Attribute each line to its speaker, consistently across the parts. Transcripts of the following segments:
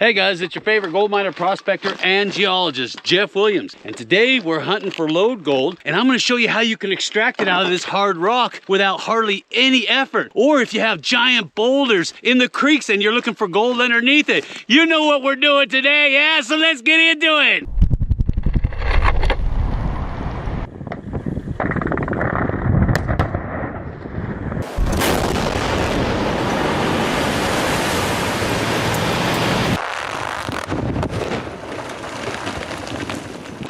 Speaker 1: Hey guys, it's your favorite gold miner, prospector, and geologist, Jeff Williams. And today we're hunting for lode gold, and I'm gonna show you how you can extract it out of this hard rock without hardly any effort. Or if you have giant boulders in the creeks and you're looking for gold underneath it. You know what we're doing today, yeah? So let's get into it.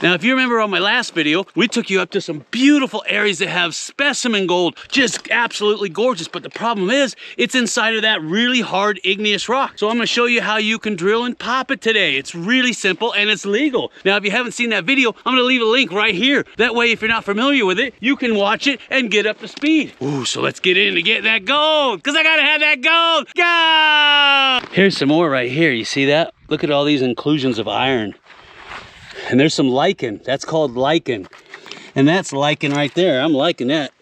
Speaker 1: Now, if you remember on my last video, we took you up to some beautiful areas that have specimen gold, just absolutely gorgeous. But the problem is, it's inside of that really hard igneous rock. So I'm gonna show you how you can drill and pop it today. It's really simple and it's legal. Now, if you haven't seen that video, I'm gonna leave a link right here. That way, if you're not familiar with it, you can watch it and get up to speed. Ooh, so let's get in to get that gold, because I gotta have that gold. Go! Here's some more right here. You see that? Look at all these inclusions of iron. And there's some lichen. That's called lichen. And that's lichen right there. I'm liking that.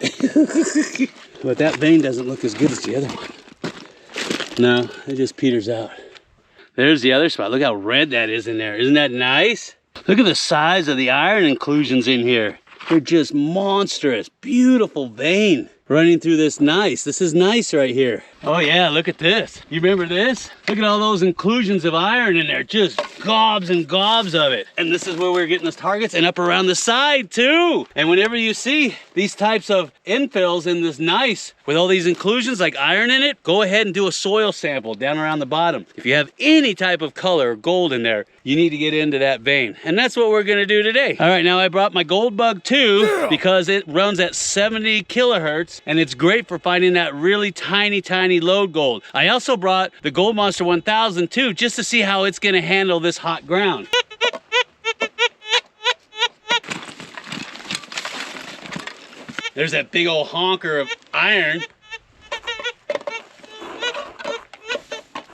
Speaker 1: But that vein doesn't look as good as the other one. No, it just peters out. There's the other spot. Look how red that is in there. Isn't that nice? Look at the size of the iron inclusions in here. They're just monstrous. Beautiful vein running through this gneiss. This is nice right here. Oh yeah, look at this. You remember this? Look at all those inclusions of iron in there. Just gobs and gobs of it. And this is where we're getting those targets, and up around the side too. And whenever you see these types of infills in this gneiss with all these inclusions like iron in it, go ahead and do a soil sample down around the bottom. If you have any type of color or gold in there, you need to get into that vein. And that's what we're gonna do today. All right, now I brought my Gold Bug 2 because it runs at 70 kilohertz and it's great for finding that really tiny lode gold. I also brought the Gold Monster 1000 too, just to see how it's gonna handle this hot ground. There's that big old honker of iron.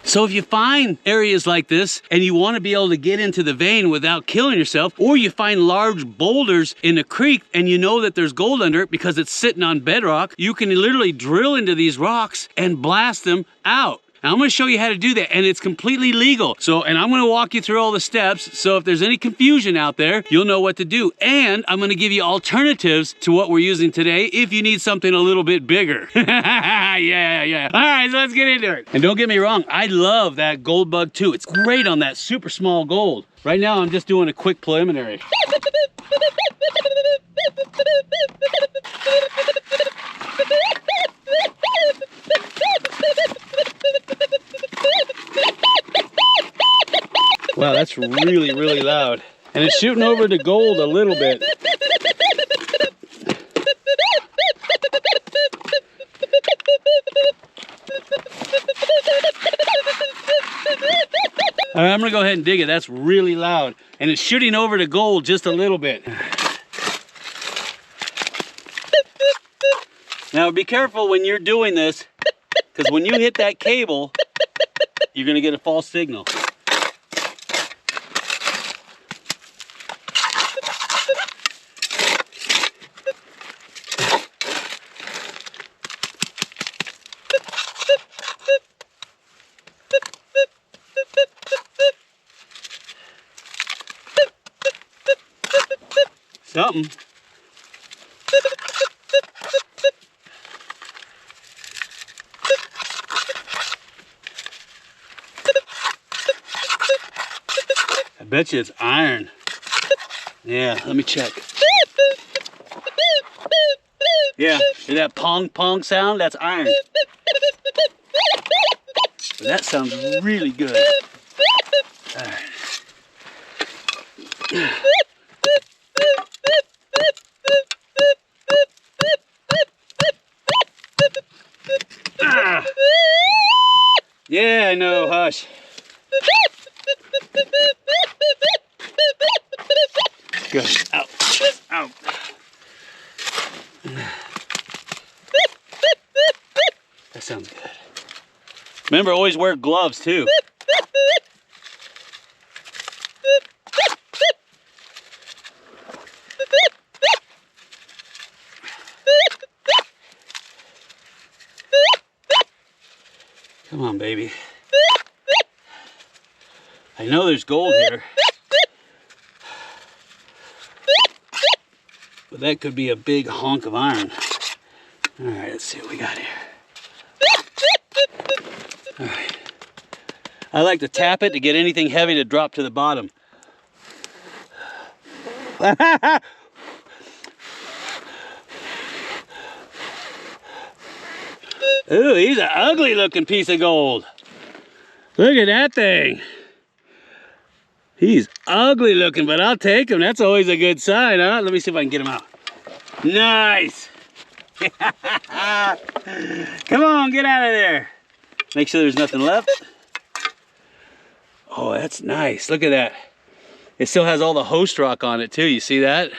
Speaker 1: So if you find areas like this and you want to be able to get into the vein without killing yourself, or you find large boulders in a creek and you know that there's gold under it because it's sitting on bedrock, you can literally drill into these rocks and blast them out. Now, I'm going to show you how to do that, and it's completely legal. And I'm going to walk you through all the steps, so if there's any confusion out there, you'll know what to do. And I'm going to give you alternatives to what we're using today if you need something a little bit bigger. Yeah. All right, so let's get into it. And don't get me wrong, I love that Gold Bug 2. It's great on that super small gold. Right now, I'm just doing a quick preliminary. Wow, that's really loud. And it's shooting over the gold a little bit. All right, I'm gonna go ahead and dig it. That's really loud. And it's shooting over the gold just a little bit. Now be careful when you're doing this, because when you hit that cable, you're gonna get a false signal. Something. I bet you it's iron. Yeah, let me check. Yeah, hear that pong sound? That's iron. But that sounds really good. All right. Yeah, I know, hush. Good. Out. Out. That sounds good. Remember, always wear gloves too. Come on, baby. I know there's gold here. But that could be a big honk of iron. All right, let's see what we got here. All right. I like to tap it to get anything heavy to drop to the bottom. Ooh, he's an ugly looking piece of gold. Look at that thing. He's ugly looking, but I'll take him. That's always a good sign, huh? Let me see if I can get him out. Nice. Come on, get out of there. Make sure there's nothing left. Oh, that's nice. Look at that. It still has all the host rock on it too. You see that?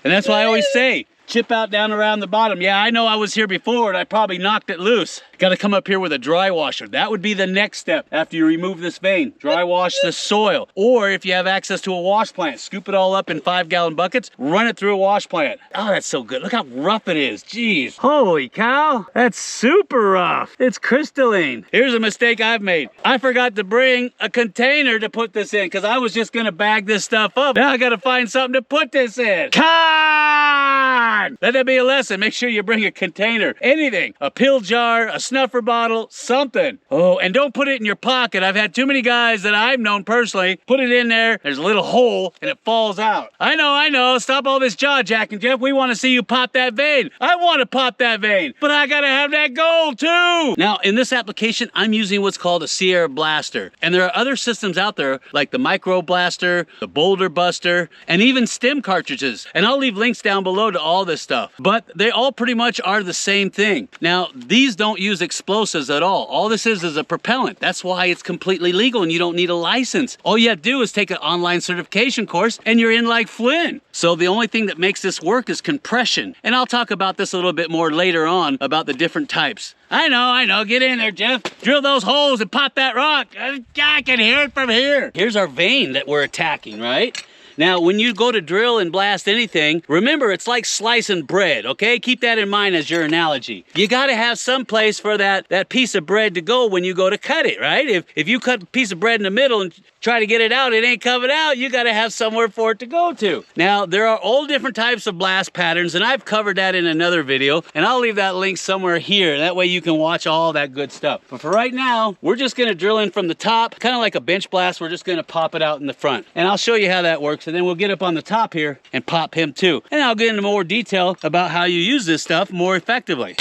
Speaker 1: And that's why I always say, chip out down around the bottom. Yeah, I know I was here before and I probably knocked it loose. Got to come up here with a dry washer. That would be the next step after you remove this vein. Dry wash the soil. Or if you have access to a wash plant, scoop it all up in 5-gallon buckets, run it through a wash plant. Oh, that's so good. Look how rough it is. Jeez. Holy cow. That's super rough. It's crystalline. Here's a mistake I've made. I forgot to bring a container to put this in because I was just going to bag this stuff up. Now I got to find something to put this in. Come on! Let that be a lesson. Make sure you bring a container. Anything. A pill jar, a snuffer bottle, something. Oh, and don't put it in your pocket. I've had too many guys that I've known personally put it in there, there's a little hole, and it falls out. I know. Stop all this jaw jacking, Jeff. We want to see you pop that vein. I want to pop that vein, but I gotta have that gold too. Now, in this application, I'm using what's called a Sierra Blaster. And there are other systems out there like the Micro Blaster, the Boulder Buster, and even stem cartridges. And I'll leave links down below to all this stuff. But they all pretty much are the same thing. Now, these don't use explosives at all. All this is a propellant. That's why it's completely legal and you don't need a license. All you have to do is take an online certification course and you're in like Flynn. So the only thing that makes this work is compression. And I'll talk about this a little bit more later on about the different types. I know. Get in there, Jeff. Drill those holes and pop that rock. I can hear it from here. Here's our vein that we're attacking, right? Now, when you go to drill and blast anything, remember it's like slicing bread, okay? Keep that in mind as your analogy. You gotta have some place for that piece of bread to go when you go to cut it, right? If you cut a piece of bread in the middle and try to get it out, it ain't coming out, you gotta have somewhere for it to go to. Now, there are all different types of blast patterns, and I've covered that in another video, and I'll leave that link somewhere here. That way you can watch all that good stuff. But for right now, we're just gonna drill in from the top, kind of like a bench blast. We're just gonna pop it out in the front. And I'll show you how that works, and then we'll get up on the top here and pop him too. And I'll get into more detail about how you use this stuff more effectively.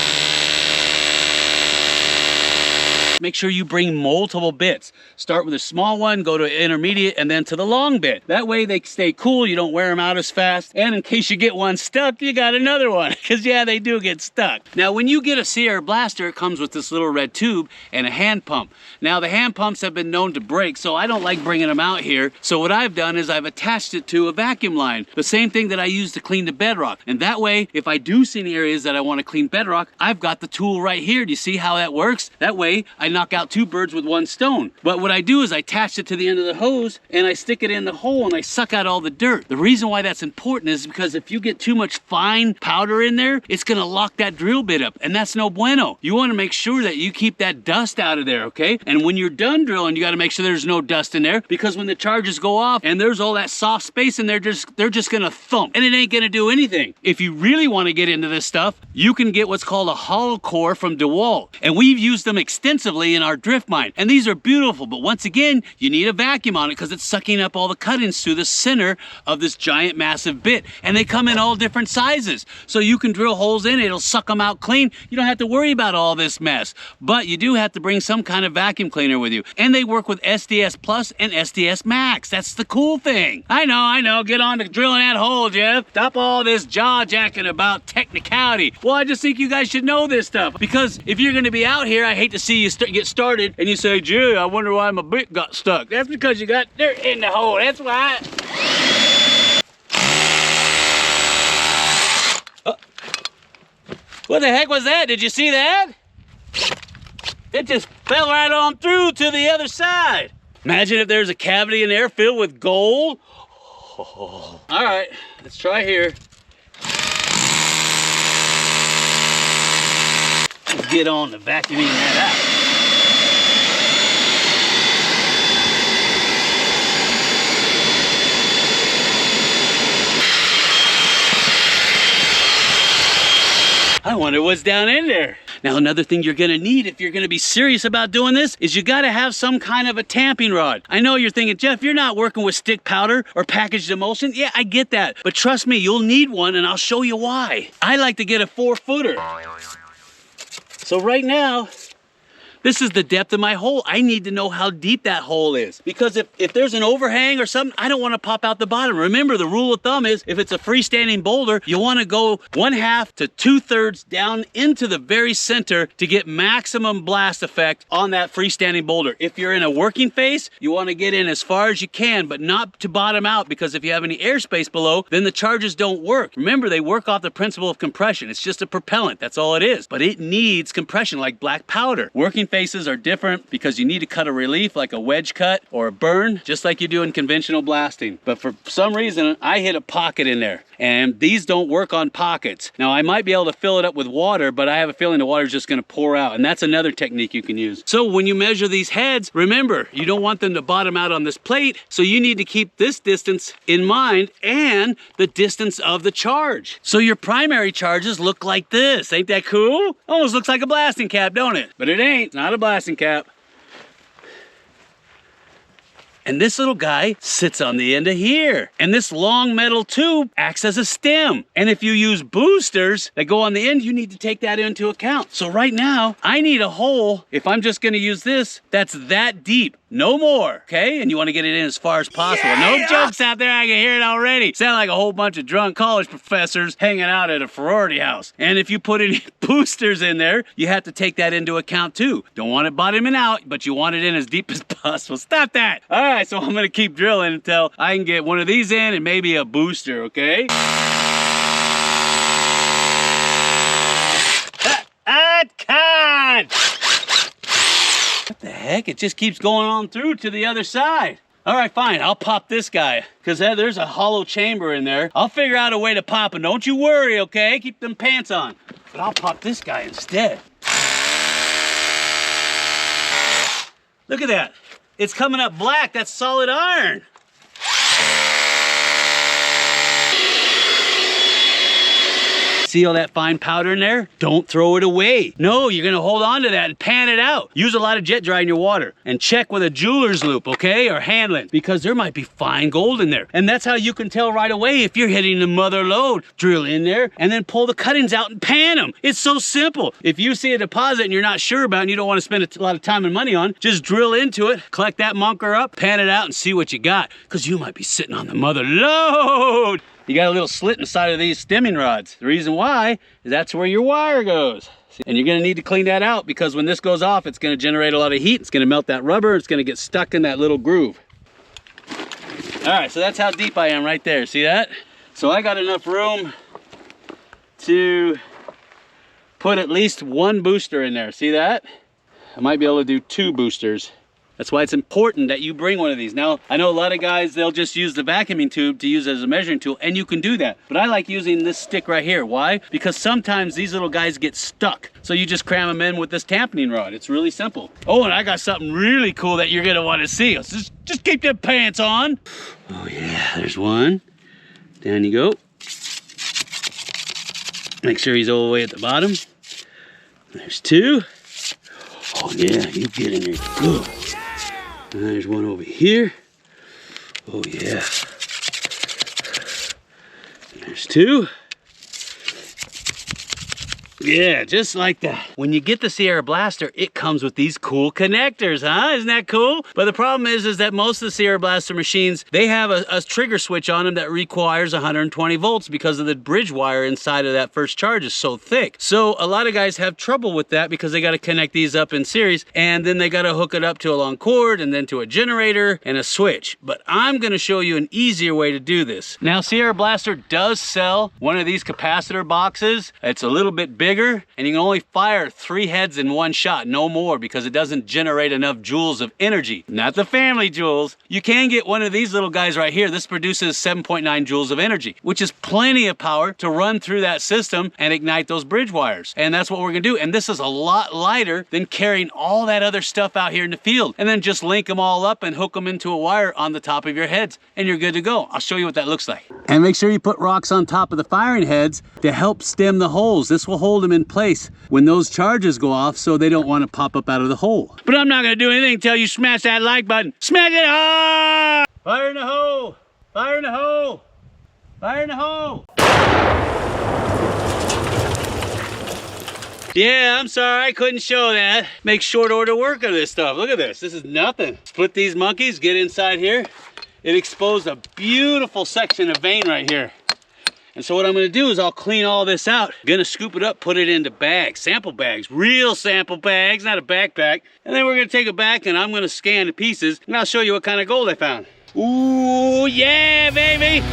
Speaker 1: Make sure you bring multiple bits. Start with a small one, go to intermediate, and then to the long bit. That way they stay cool, you don't wear them out as fast, and in case you get one stuck, you got another one, because yeah, they do get stuck. Now, when you get a Sierra Blaster, it comes with this little red tube and a hand pump. Now, the hand pumps have been known to break, so I don't like bringing them out here. So what I've done is I've attached it to a vacuum line, the same thing that I use to clean the bedrock. And that way, if I do see any areas that I want to clean bedrock, I've got the tool right here. Do you see how that works? That way, I knock out 2 birds with 1 stone. But what I do is I attach it to the end of the hose and I stick it in the hole and I suck out all the dirt. The reason why that's important is because if you get too much fine powder in there, it's gonna lock that drill bit up, and that's no bueno. You wanna make sure that you keep that dust out of there, okay? And when you're done drilling, you gotta make sure there's no dust in there, because when the charges go off and there's all that soft space in there, they're just gonna thump and it ain't gonna do anything. If you really wanna get into this stuff, you can get what's called a hollow core from DeWalt, and we've used them extensively in our drift mine, and these are beautiful. But once again, you need a vacuum on it because it's sucking up all the cuttings through the center of this giant massive bit, and they come in all different sizes, so you can drill holes in it, it'll suck them out clean. You don't have to worry about all this mess, but you do have to bring some kind of vacuum cleaner with you, and they work with SDS Plus and SDS Max. That's the cool thing. I know, get on to drilling that hole, Jeff. Stop all this jaw jacking about technicality. Well, I just think you guys should know this stuff, because if you're going to be out here, I hate to see you get started and you say, gee, I wonder why my bit got stuck. That's because you got dirt in the hole. That's why. What the heck was that? Did you see that? It just fell right on through to the other side. Imagine if there's a cavity in there filled with gold. Oh. All right, let's try here. Let's get on to vacuuming that out. what's down in there. Now, another thing you're gonna need if you're gonna be serious about doing this is you gotta have some kind of a tamping rod. I know you're thinking, Jeff, you're not working with stick powder or packaged emulsion. Yeah, I get that. But trust me, you'll need one, and I'll show you why. I like to get a 4-footer. So right now, this is the depth of my hole. I need to know how deep that hole is. Because if there's an overhang or something, I don't want to pop out the bottom. Remember, the rule of thumb is if it's a freestanding boulder, you want to go 1/2 to 2/3 down into the very center to get maximum blast effect on that freestanding boulder. If you're in a working phase, you want to get in as far as you can, but not to bottom out, because if you have any airspace below, then the charges don't work. Remember, they work off the principle of compression. It's just a propellant. That's all it is. But it needs compression like black powder. Working faces are different because you need to cut a relief like a wedge cut or a burn, just like you do in conventional blasting. But for some reason, I hit a pocket in there, and these don't work on pockets. Now, I might be able to fill it up with water, but I have a feeling the water is just gonna pour out, and that's another technique you can use. So when you measure these heads, remember, you don't want them to bottom out on this plate, so you need to keep this distance in mind and the distance of the charge. So your primary charges look like this. Ain't that cool? Almost looks like a blasting cap, don't it? But it ain't. It's not a blasting cap. And this little guy sits on the end of here. And this long metal tube acts as a stem. And if you use boosters that go on the end, you need to take that into account. So right now, I need a hole, if I'm just gonna use this, that's that deep. No more, okay? And you wanna get it in as far as possible. Yeah. No jokes out there, I can hear it already. Sound like a whole bunch of drunk college professors hanging out at a sorority house. And if you put any boosters in there, you have to take that into account too. Don't want it bottoming out, but you want it in as deep as possible. Stop that. All right, so I'm gonna keep drilling until I can get one of these in and maybe a booster, okay? God! What the heck? It just keeps going on through to the other side. All right, fine, I'll pop this guy, because there's a hollow chamber in there. I'll figure out a way to pop him. Don't you worry, okay? Keep them pants on. But I'll pop this guy instead. Look at that. It's coming up black. That's solid iron. See all that fine powder in there? Don't throw it away. No, you're gonna hold on to that and pan it out. Use a lot of jet dry in your water and check with a jeweler's loop, okay? Or handling, because there might be fine gold in there. And that's how you can tell right away if you're hitting the mother lode. Drill in there and then pull the cuttings out and pan them. It's so simple. If you see a deposit and you're not sure about it and you don't want to spend a lot of time and money on, just drill into it, collect that munker up, pan it out and see what you got, because you might be sitting on the mother lode. You got a little slit inside of these stemming rods. The reason why is that's where your wire goes. And you're gonna need to clean that out, because when this goes off, it's gonna generate a lot of heat. It's gonna melt that rubber. It's gonna get stuck in that little groove. All right, so that's how deep I am right there. See that? So I got enough room to put at least one booster in there. See that? I might be able to do 2 boosters. That's why it's important that you bring one of these. Now, I know a lot of guys, they'll just use the vacuuming tube to use as a measuring tool, and you can do that. But I like using this stick right here. Why? Because sometimes these little guys get stuck. So you just cram them in with this tamping rod. It's really simple. Oh, and I got something really cool that you're gonna wanna see. So just keep your pants on. Oh yeah, there's one. Down you go. Make sure he's all the way at the bottom. There's 2. Oh yeah, you get in there good. And there's one over here. Oh yeah. And there's 2. Yeah, just like that. When you get the Sierra Blaster, it comes with these cool connectors, huh? Isn't that cool? But the problem is that most of the Sierra Blaster machines, they have a trigger switch on them that requires 120 volts because of the bridge wire inside of that first charge is so thick. So a lot of guys have trouble with that because they got to connect these up in series, and then they got to hook it up to a long cord and then to a generator and a switch. But I'm going to show you an easier way to do this. Now, Sierra Blaster does sell one of these capacitor boxes. It's a little bit bigger, and you can only fire 3 heads in one shot, no more, because it doesn't generate enough joules of energy. Not the family joules. You can get one of these little guys right here. This produces 7.9 joules of energy, which is plenty of power to run through that system and ignite those bridge wires. And that's what we're gonna do. And this is a lot lighter than carrying all that other stuff out here in the field. And then just link them all up and hook them into a wire on the top of your heads, and you're good to go. I'll show you what that looks like. And make sure you put rocks on top of the firing heads to help stem the holes. This will hold them in place when those charges go off so they don't want to pop up out of the hole. But I'm not going to do anything until you smash that like button. Smash it hard! Fire in the hole! Fire in the hole! Fire in the hole! Yeah, I'm sorry, I couldn't show that. Make short order work of this stuff. Look at this, this is nothing. Split these monkeys, get inside here. It exposed a beautiful section of vein right here. And so what I'm gonna do is I'll clean all this out. Gonna scoop it up, put it into bags, sample bags, real sample bags, not a backpack. And then we're gonna take it back and I'm gonna scan the pieces and I'll show you what kind of gold I found. Ooh, yeah, baby!